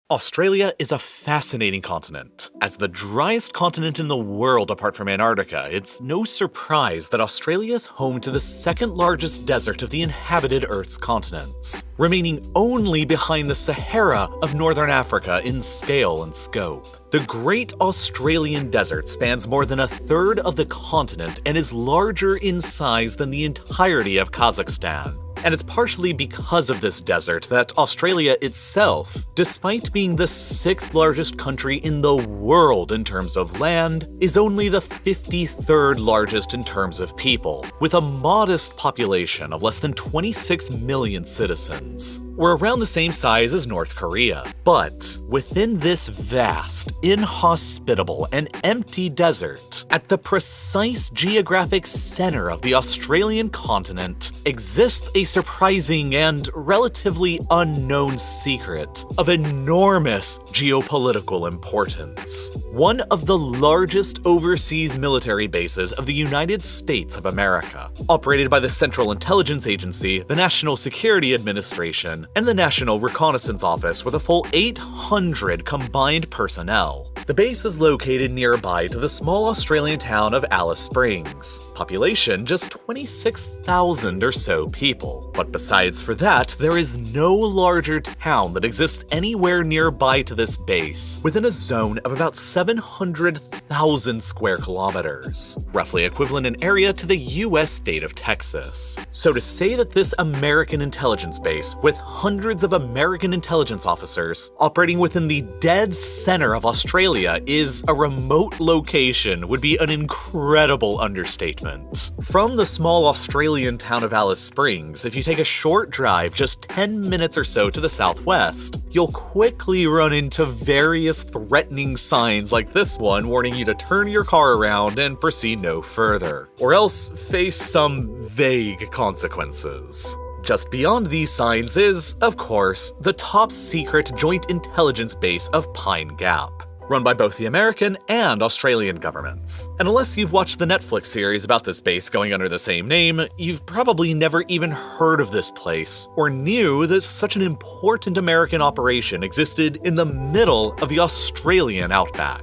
Australia is a fascinating continent. As the driest continent in the world apart from Antarctica, it's no surprise that Australia is home to the second largest desert of the inhabited Earth's continents, remaining only behind the Sahara of northern Africa in scale and scope. The Great Australian Desert spans more than a third of the continent and is larger in size than the entirety of Kazakhstan. And it's partially because of this desert that Australia itself, despite being the sixth largest country in the world in terms of land, is only the 53rd largest in terms of people, with a modest population of less than 26 million citizens. We're around the same size as North Korea. But within this vast, inhospitable, and empty desert, at the precise geographic center of the Australian continent, exists a surprising and relatively unknown secret of enormous geopolitical importance. One of the largest overseas military bases of the United States of America, operated by the Central Intelligence Agency, the National Security Administration, and the National Reconnaissance Office with a full 800 combined personnel. The base is located nearby to the small Australian town of Alice Springs. Population just 26,000 or so people. But besides for that, there is no larger town that exists anywhere nearby to this base, within a zone of about 700,000 square kilometers, roughly equivalent in area to the US state of Texas. So to say that this American intelligence base, with hundreds of American intelligence officers operating within the dead center of Australia, is a remote location would be an incredible understatement. From the small Australian town of Alice Springs, if you take a short drive just 10 minutes or so to the southwest, you'll quickly run into various threatening signs like this one warning you to turn your car around and proceed no further, or else face some vague consequences. Just beyond these signs is, of course, the top-secret joint intelligence base of Pine Gap, run by both the American and Australian governments. And unless you've watched the Netflix series about this base going under the same name, you've probably never even heard of this place, or knew that such an important American operation existed in the middle of the Australian outback.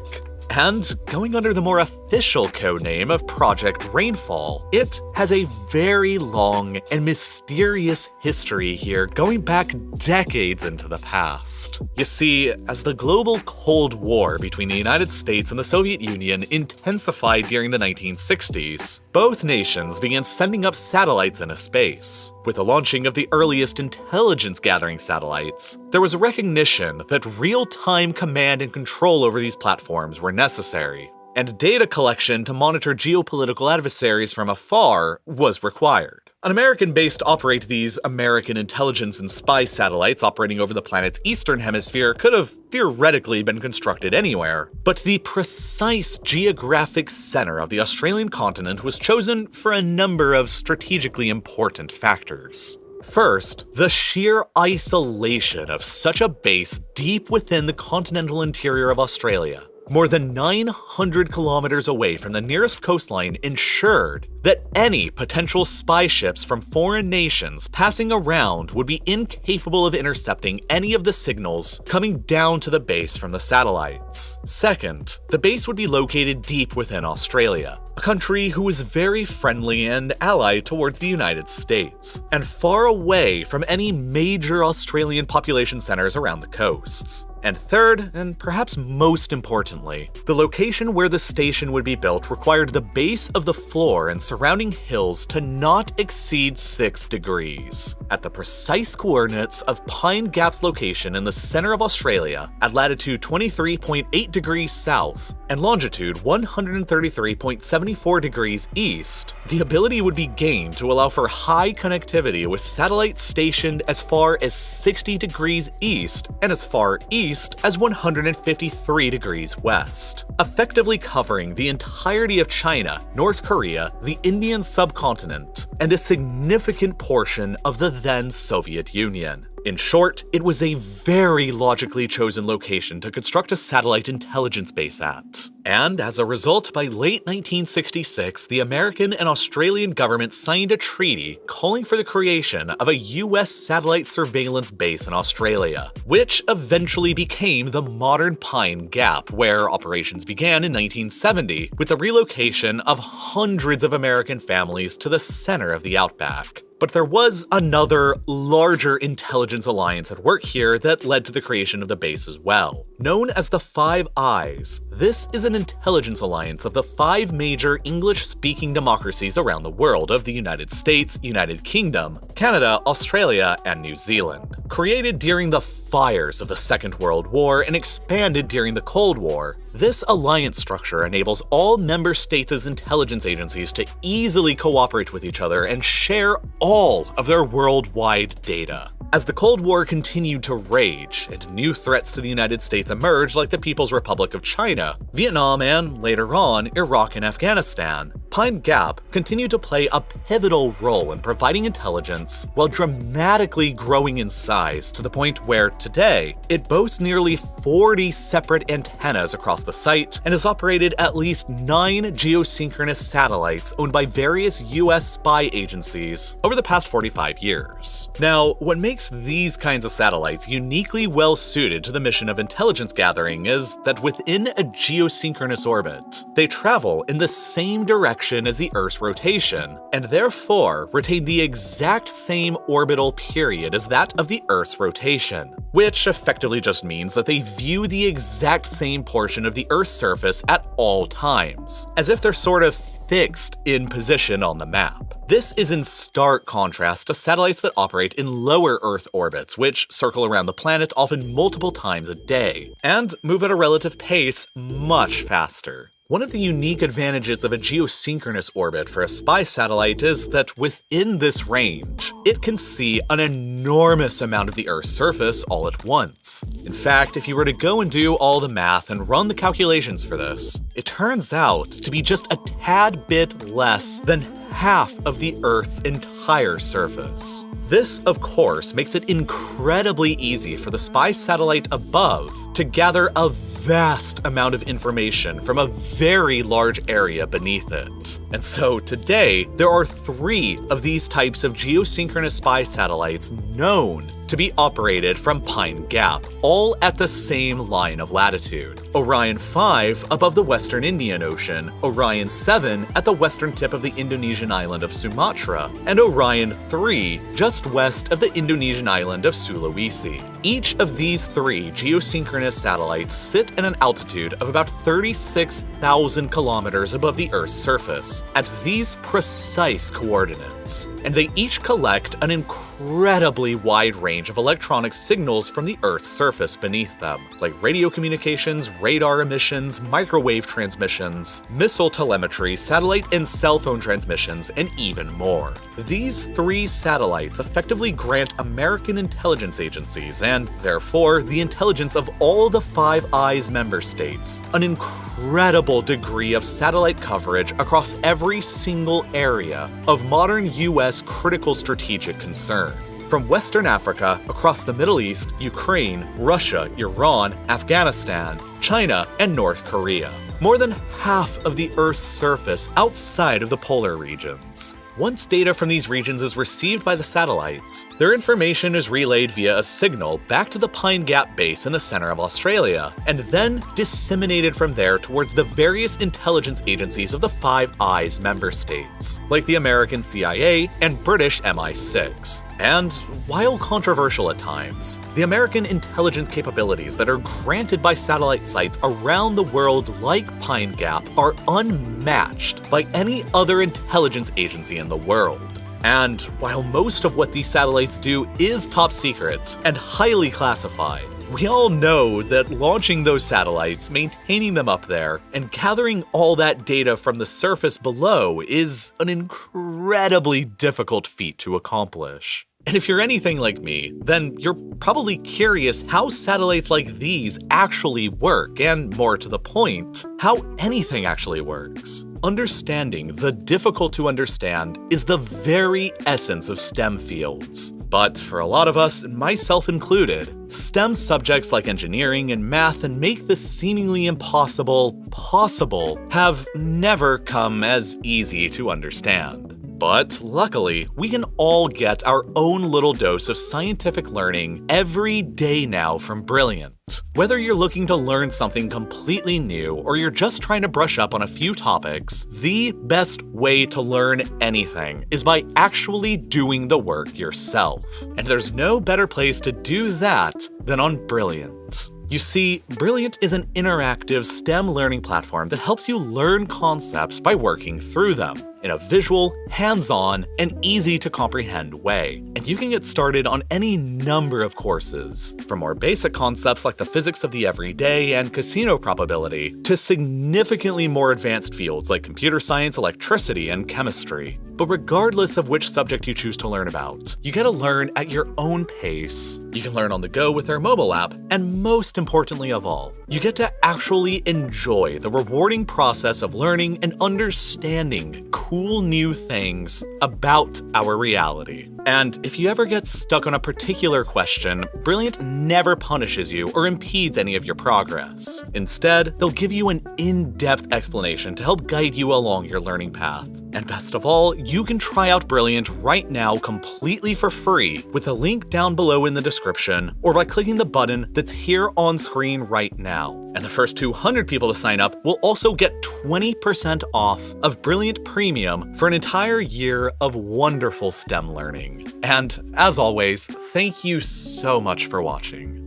And going under the more official codename of Project Rainfall, it has a very long and mysterious history here, going back decades into the past. You see, as the global Cold War between the United States and the Soviet Union intensified during the 1960s, both nations began sending up satellites into space. With the launching of the earliest intelligence-gathering satellites, there was a recognition that real-time command and control over these platforms were necessary, and data collection to monitor geopolitical adversaries from afar was required. An American base to operate these American intelligence and spy satellites operating over the planet's eastern hemisphere could have theoretically been constructed anywhere, but the precise geographic center of the Australian continent was chosen for a number of strategically important factors. First, the sheer isolation of such a base deep within the continental interior of Australia, more than 900 kilometers away from the nearest coastline, ensured that any potential spy ships from foreign nations passing around would be incapable of intercepting any of the signals coming down to the base from the satellites. Second, the base would be located deep within Australia, a country who is very friendly and allied towards the United States, and far away from any major Australian population centers around the coasts. And third, and perhaps most importantly, the location where the station would be built required the base of the floor and surrounding hills to not exceed 6 degrees, at the precise coordinates of Pine Gap's location in the center of Australia, at latitude 23.8 degrees south and longitude 133.74 degrees east. The ability would be gained to allow for high connectivity with satellites stationed as far as 60 degrees east and as far east as 153 degrees west, effectively covering the entirety of China, North Korea, the Indian subcontinent, and a significant portion of the then Soviet Union. In short, it was a very logically chosen location to construct a satellite intelligence base at. And as a result, by late 1966, the American and Australian governments signed a treaty calling for the creation of a US satellite surveillance base in Australia, which eventually became the modern Pine Gap, where operations began in 1970 with the relocation of hundreds of American families to the center of the outback. But there was another, larger intelligence alliance at work here that led to the creation of the base as well. Known as the Five Eyes, this is an intelligence alliance of the 5 major English-speaking democracies around the world of the United States, United Kingdom, Canada, Australia, and New Zealand. Created during the fires of the Second World War and expanded during the Cold War, this alliance structure enables all member states' intelligence agencies to easily cooperate with each other and share all of their worldwide data. As the Cold War continued to rage and new threats to the United States emerged, like the People's Republic of China, Vietnam, and later on, Iraq and Afghanistan, Pine Gap continued to play a pivotal role in providing intelligence while dramatically growing in size to the point where today it boasts nearly 40 separate antennas across the site and has operated at least 9 geosynchronous satellites owned by various US spy agencies over the past 45 years. Now, what makes these kinds of satellites uniquely well suited to the mission of intelligence gathering is that within a geosynchronous orbit, they travel in the same direction as the Earth's rotation, and therefore retain the exact same orbital period as that of the Earth's rotation, which effectively just means that they view the exact same portion of the Earth's surface at all times, as if they're sort of fixed in position on the map. This is in stark contrast to satellites that operate in lower Earth orbits, which circle around the planet often multiple times a day, and move at a relative pace much faster. One of the unique advantages of a geosynchronous orbit for a spy satellite is that within this range, it can see an enormous amount of the Earth's surface all at once. In fact, if you were to go and do all the math and run the calculations for this, it turns out to be just a tad bit less than half of the Earth's entire surface. This, of course, makes it incredibly easy for the spy satellite above to gather a vast amount of information from a very large area beneath it. And so today, there are 3 of these types of geosynchronous spy satellites known to be operated from Pine Gap, all at the same line of latitude. Orion 5 above the western Indian Ocean, Orion 7 at the western tip of the Indonesian island of Sumatra, and Orion 3 just west of the Indonesian island of Sulawesi. Each of these 3 geosynchronous satellites sit at an altitude of about 36,000 kilometers above the Earth's surface, at these precise coordinates, and they each collect an incredibly wide range of electronic signals from the Earth's surface beneath them, like radio communications, radar emissions, microwave transmissions, missile telemetry, satellite and cell phone transmissions, and even more. These 3 satellites effectively grant American intelligence agencies, and therefore the intelligence of all the Five Eyes member states, an incredible degree of satellite coverage across every single area of modern US critical strategic concern. From Western Africa, across the Middle East, Ukraine, Russia, Iran, Afghanistan, China, and North Korea. More than half of the Earth's surface outside of the polar regions. Once data from these regions is received by the satellites, their information is relayed via a signal back to the Pine Gap base in the center of Australia, and then disseminated from there towards the various intelligence agencies of the Five Eyes member states, like the American CIA and British MI6. And while controversial at times, the American intelligence capabilities that are granted by satellite sites around the world like Pine Gap are unmatched by any other intelligence agency in the world. And while most of what these satellites do is top secret and highly classified, we all know that launching those satellites, maintaining them up there, and gathering all that data from the surface below is an incredibly difficult feat to accomplish. And if you're anything like me, then you're probably curious how satellites like these actually work, and more to the point, how anything actually works. Understanding the difficult to understand is the very essence of STEM fields. But for a lot of us, myself included, STEM subjects like engineering and math and make the seemingly impossible possible have never come as easy to understand. But luckily, we can all get our own little dose of scientific learning every day now from Brilliant. Whether you're looking to learn something completely new or you're just trying to brush up on a few topics, the best way to learn anything is by actually doing the work yourself. And there's no better place to do that than on Brilliant. You see, Brilliant is an interactive STEM learning platform that helps you learn concepts by working through them in a visual, hands-on, and easy-to-comprehend way. And you can get started on any number of courses, from more basic concepts like the physics of the everyday and casino probability, to significantly more advanced fields like computer science, electricity, and chemistry. But regardless of which subject you choose to learn about, you get to learn at your own pace. You can learn on the go with our mobile app, and most importantly of all, you get to actually enjoy the rewarding process of learning and understanding cool new things about our reality. And if you ever get stuck on a particular question, Brilliant never punishes you or impedes any of your progress. Instead, they'll give you an in-depth explanation to help guide you along your learning path. And best of all, you can try out Brilliant right now completely for free with the link down below in the description or by clicking the button that's here on screen right now. And the first 200 people to sign up will also get 20% off of Brilliant Premium for an entire year of wonderful STEM learning. And as always, thank you so much for watching.